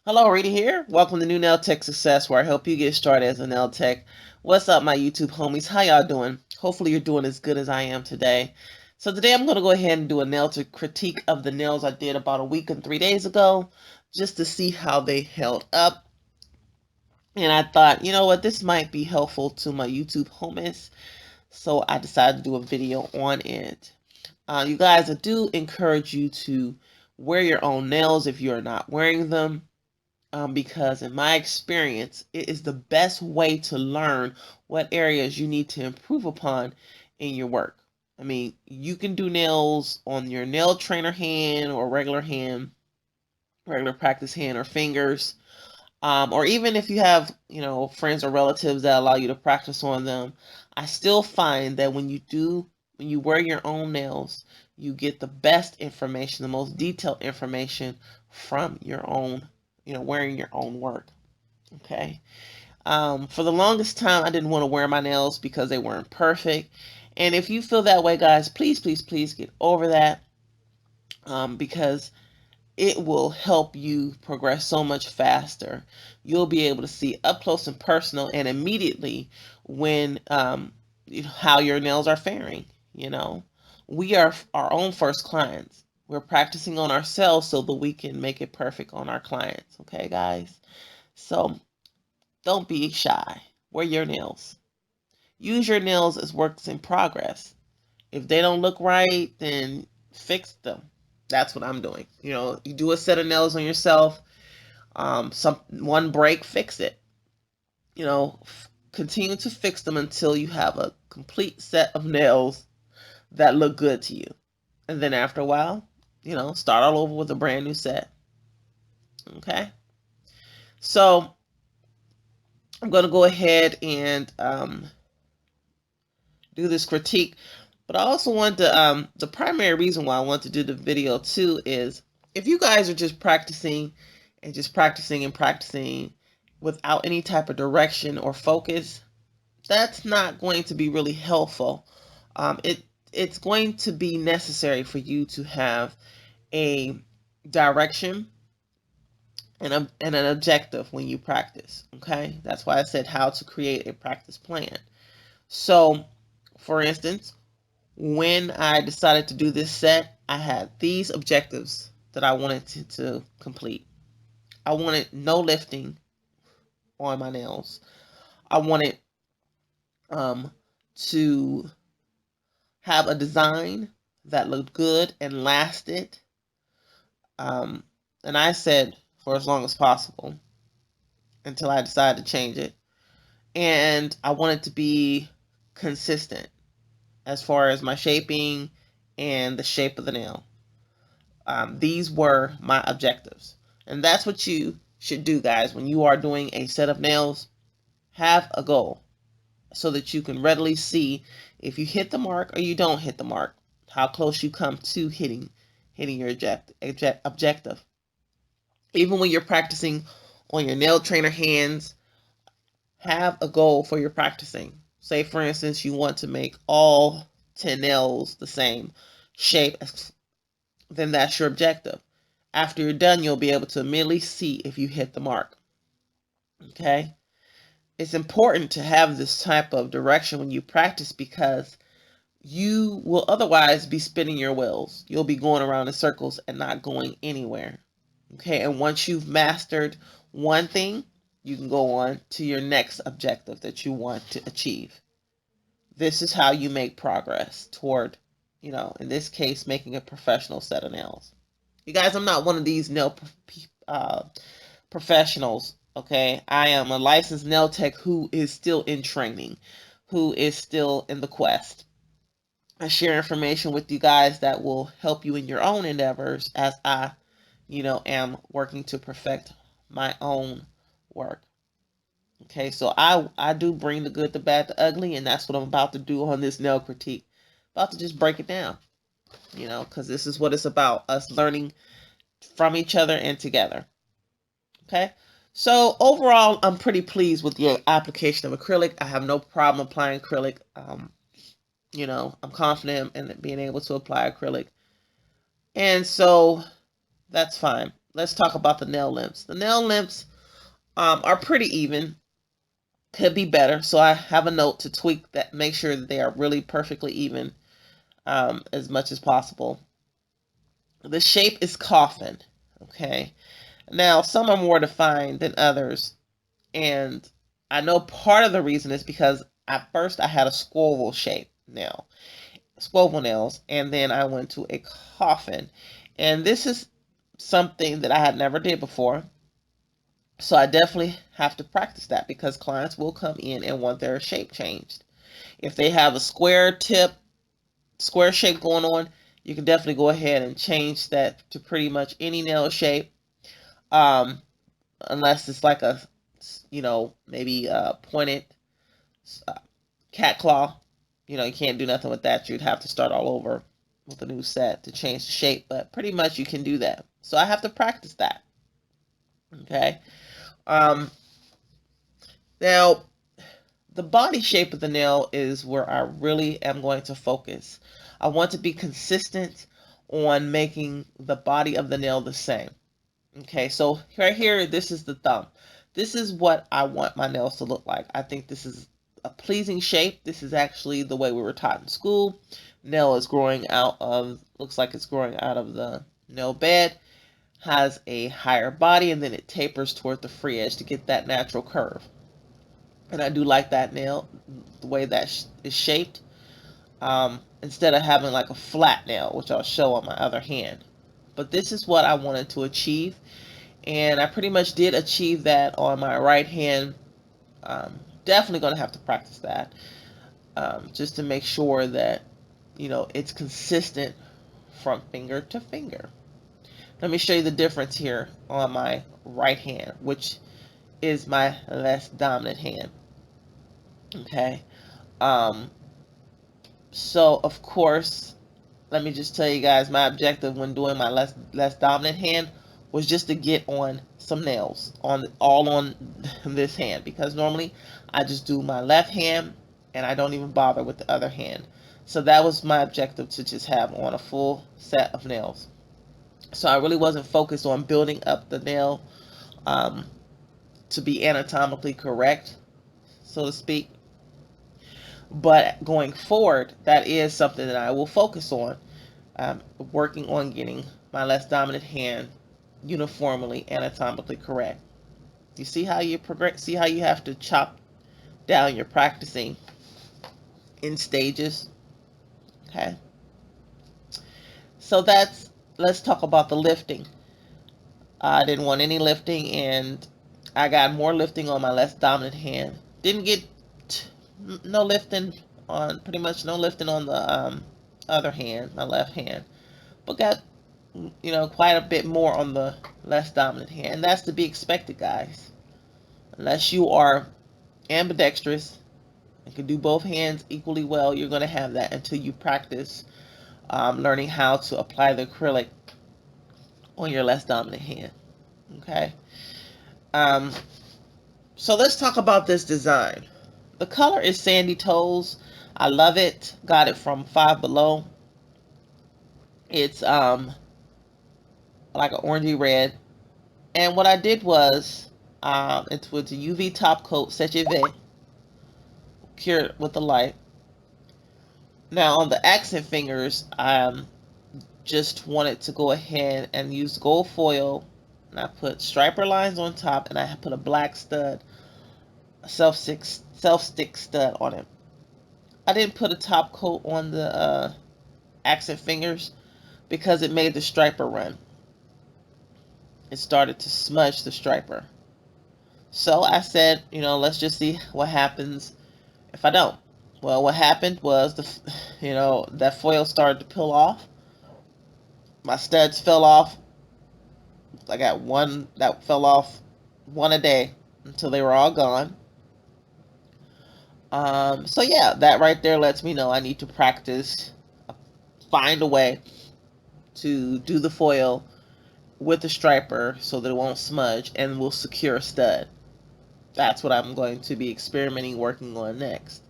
Hello, Rita here. Welcome to New Nail Tech Success, where I help you get started as a nail tech. What's up, my YouTube homies? How y'all doing? Hopefully you're doing as good as I am today. So today I'm going to go ahead and do a nail tech critique of the nails I did about a week and 3 days ago, just to see how they held up. And I thought, you know what, this might be helpful to my YouTube homies. So I decided to do a video on it. You guys, I do encourage you to wear your own nails if you're not wearing them. Because in my experience, it is the best way to learn what areas you need to improve upon in your work. I mean, you can do nails on your nail trainer hand or regular hand, regular practice hand or fingers. Or even if you have, friends or relatives that allow you to practice on them, I still find that when you wear your own nails, you get the best information, the most detailed information from your own, wearing your own work. Okay. For the longest time, I didn't want to wear my nails because they weren't perfect. And if you feel that way, guys, please, please, please get over that, because it will help you progress so much faster. You'll be able to see up close and personal and immediately when how your nails are faring. You know, we are our own first clients. We're practicing on ourselves so that we can make it perfect on our clients. Okay, guys? So don't be shy. Wear your nails. Use your nails as works in progress. If they don't look right, then fix them. That's what I'm doing. You do a set of nails on yourself. One break, fix it. Continue to fix them until you have a complete set of nails that look good to you. And then after a while, start all over with a brand new set. Okay. So I'm going to go ahead and do this critique. But I also want to, the primary reason why I want to do the video too is if you guys are just practicing and just practicing and practicing without any type of direction or focus, that's not going to be really helpful. It's going to be necessary for you to have a direction and an objective when you practice. Okay, that's why I said how to create a practice plan. So, for instance, when I decided to do this set, I had these objectives that I wanted to complete. I wanted no lifting on my nails. I wanted um, to have a design that looked good and lasted. Um, and I said for as long as possible until I decided to change it. And I wanted to be consistent as far as my shaping and the shape of the nail. These were my objectives. And that's what you should do, guys. When you are doing a set of nails, have a goal so that you can readily see if you hit the mark or you don't hit the mark, how close you come to hitting your objective. Even when you're practicing on your nail trainer hands, have a goal for your practicing. Say, for instance, you want to make all 10 nails the same shape, then that's your objective. After you're done, you'll be able to immediately see if you hit the mark. Okay? It's important to have this type of direction when you practice because you will otherwise be spinning your wheels. You'll be going around in circles and not going anywhere. Okay? And once you've mastered one thing, you can go on to your next objective that you want to achieve. This is how you make progress toward, in this case, making a professional set of nails. You guys, I'm not one of these nail professionals, okay? I am a licensed nail tech who is still in training, who is still in the quest. I share information with you guys that will help you in your own endeavors as I, am working to perfect my own work. Okay, so I do bring the good, the bad, the ugly, and that's what I'm about to do on this nail critique. About to just break it down, because this is what it's about, us learning from each other and together. Okay, so overall, I'm pretty pleased with the application of acrylic. I have no problem applying acrylic. I'm confident in being able to apply acrylic, and so that's fine. let's talk about the nail lengths. The nail lengths are pretty even. Could be better, so I have a note to tweak that, make sure that they are really perfectly even, as much as possible. The shape is coffin. Okay. Now, some are more defined than others, and I know part of the reason is because at first I had a squoval shape nail, squoval nails, and then I went to a coffin, and this is something that I had never did before. So I definitely have to practice that because clients will come in and want their shape changed. If they have a square tip, square shape going on, you can definitely go ahead and change that to pretty much any nail shape. Um, Unless it's like a, maybe a pointed uh, cat claw. You can't do nothing with that. You'd have to start all over with a new set to change the shape, but pretty much you can do that. So I have to practice that. Okay. Um, Now, the body shape of the nail is where I really am going to focus. I want to be consistent on making the body of the nail the same. Okay, so right here, this is the thumb. This is what I want my nails to look like. I think this is a pleasing shape. This is actually the way we were taught in school. Nail is growing out of, looks like it's growing out of the nail bed, has a higher body, and then it tapers toward the free edge to get that natural curve. And I do like that nail, the way that is shaped, instead of having like a flat nail, which I'll show on my other hand. But this is what I wanted to achieve, and I pretty much did achieve that on my right hand. Definitely going to have to practice that, just to make sure that it's consistent from finger to finger. Let me show you the difference here on my right hand, which is my less dominant hand. Okay. Um, so of course, let me just tell you guys, my objective when doing my less dominant hand was just to get on some nails on all on this hand, because normally I just do my left hand and I don't even bother with the other hand. So that was my objective, to just have on a full set of nails. So I really wasn't focused on building up the nail, um, to be anatomically correct, so to speak. But going forward, that is something that I will focus on, working on getting my less dominant hand uniformly anatomically correct. You see how you progress? See how you have to chop down your practicing in stages? Okay. So let's talk about the lifting. I didn't want any lifting, and I got more lifting on my less dominant hand. Didn't get no lifting on, pretty much no lifting on the other hand, my left hand, but got quite a bit more on the less dominant hand. And that's to be expected, guys. Unless you are ambidextrous and can do both hands equally well, you're going to have that until you practice, learning how to apply the acrylic on your less dominant hand. Okay. Um, so let's talk about this design. The color is Sandy Toes. I love it. Got it from Five Below. It's like an orangey red. And what I did was, it was a UV top coat, CCV, cured with the light. Now on the accent fingers, I just wanted to go ahead and use gold foil, and I put striper lines on top, and I put a black stud, a self-stick stud on it. I didn't put a top coat on the accent fingers because it made the striper run. It started to smudge the striper. So I said, let's just see what happens if I don't. Well, what happened was that foil started to peel off. My studs fell off. I got one that fell off, one a day, until they were all gone. So yeah, that right there lets me know I need to practice, find a way to do the foil with the striper so that it won't smudge and will secure a stud. That's what I'm going to be experimenting, working on next.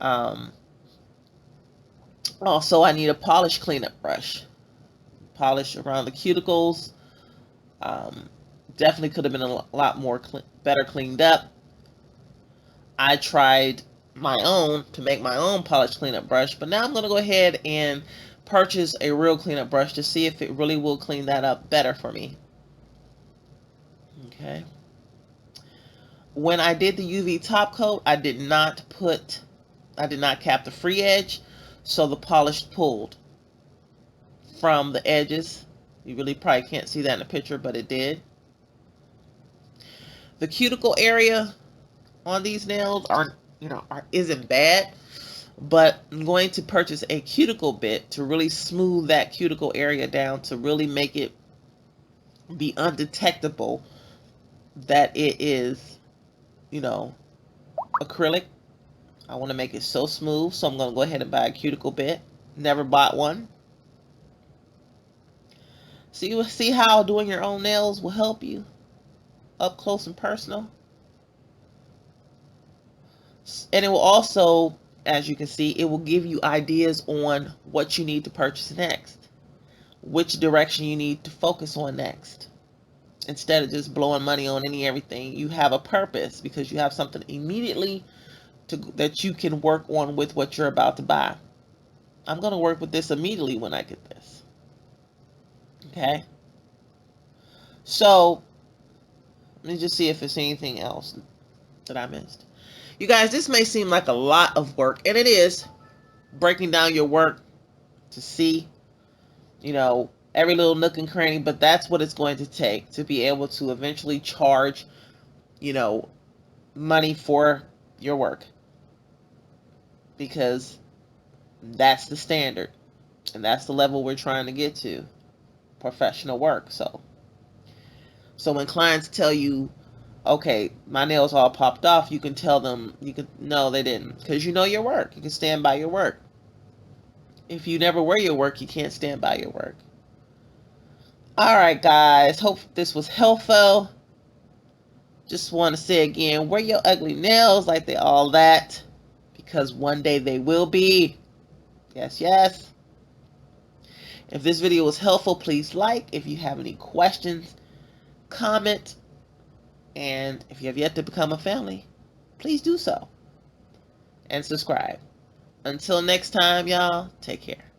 Um, Also, I need a polish cleanup brush. Polish around the cuticles, Um, Definitely could have been a lot more better cleaned up. I tried my own to make my own polish cleanup brush, but now I'm going to go ahead and purchase a real cleanup brush to see if it really will clean that up better for me. Okay. When I did the UV top coat, I did not cap the free edge, so the polish pulled from the edges. You really probably can't see that in the picture, but it did. The cuticle area on these nails isn't bad, but I'm going to purchase a cuticle bit to really smooth that cuticle area down, to really make it be undetectable that it is, acrylic. I want to make it so smooth, so I'm going to go ahead and buy a cuticle bit. Never bought one. So you will see how doing your own nails will help you up close and personal. And it will also, as you can see, it will give you ideas on what you need to purchase next, which direction you need to focus on next. Instead of just blowing money on everything, you have a purpose because you have something immediately that you can work on with what you're about to buy. I'm going to work with this immediately when I get this. Okay. So let me just see if there's anything else that I missed. You guys, this may seem like a lot of work, and it is, breaking down your work to see, every little nook and cranny, but that's what it's going to take to be able to eventually charge, money for your work. Because that's the standard, and that's the level we're trying to get to, professional work. So when clients tell you, okay, my nails all popped off, you can tell them, no, they didn't, because you know your work. You can stand by your work. If you never wear your work, you can't stand by your work. All right, guys, hope this was helpful. Just want to say again, wear your ugly nails like they all that, because one day they will be. Yes, yes. If this video was helpful, please like. If you have any questions, comment. And if you have yet to become a family, please do so. And subscribe. Until next time, y'all, take care.